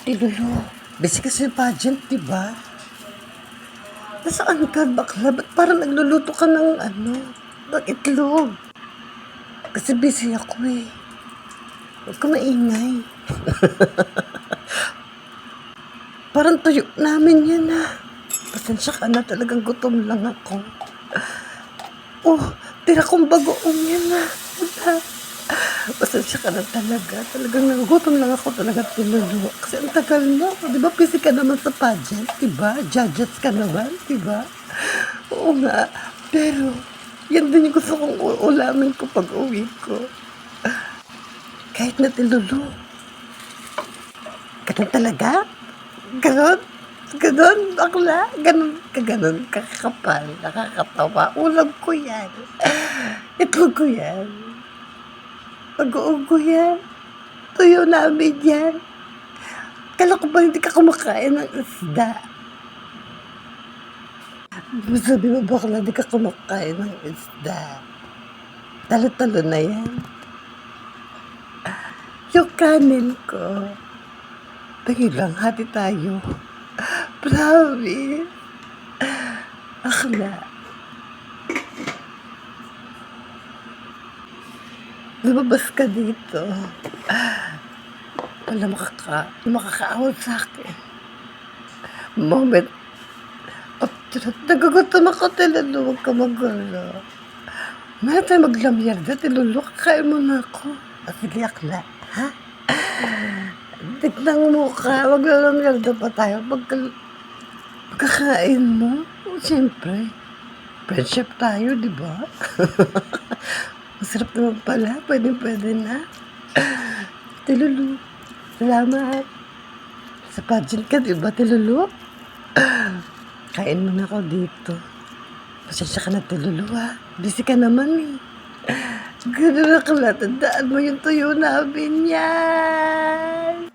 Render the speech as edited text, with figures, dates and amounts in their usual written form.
Lolo, busy ka sa pageant, di ba? Nasaan ka, bakla? Ba't parang nagluluto ka ng ng itlog? Kasi busy ako eh. Huwag ka maingay. Parang tuyo namin yan Pasensya ka na, talagang gutom lang ako. Oh, tira kong bagoong yan Pasensya ka na talaga. Talagang nagugutom lang ako talaga tinuluwa. Kasi ang tagal mo. Di ba busy ka naman sa pageant? Di ba? Judges ka naman? Di ba? Oo nga. Pero, yan din yung gusto kong ulamin ko pag uwi ko. Kahit na tinuluwa. Ganun talaga? Ganon? Ganon, bakla? Ganon ka, ganon, kakapal, nakakatawa. Ulam ko yan. Itlog ko yan. Pag-uog ko yan. Tuyo namin yan. Kala ko ba hindi ka kumakain ng isda? Sabi mo bakla, hindi ka kumakain ng isda. Talo-talo na yan. Yung kanin ko. Tingin lang, hati tayo. Promise. Akla. Lumabas ka dito. Wala makakaawal sa akin. Moment. Nagugutom ako, Tilulu. Huwag ka magulo. Maya tayo maglamyarda, Tilulu. Kakain mo na ako. Sige, akla. Ha? Tignan mo ka. Maglamyarda pa tayo. Pagkakain mo. Siyempre. Friendship tayo, di ba? Masarap naman pala. Pwede na. Tilulu. Salamat. Sa pageant ka, di ba, Tilulu? Kain mo na ako dito. Pasensya ka na, Tilulu, Busy ka naman, Ganun na kala. Tandaan mo yung tuyo namin yan.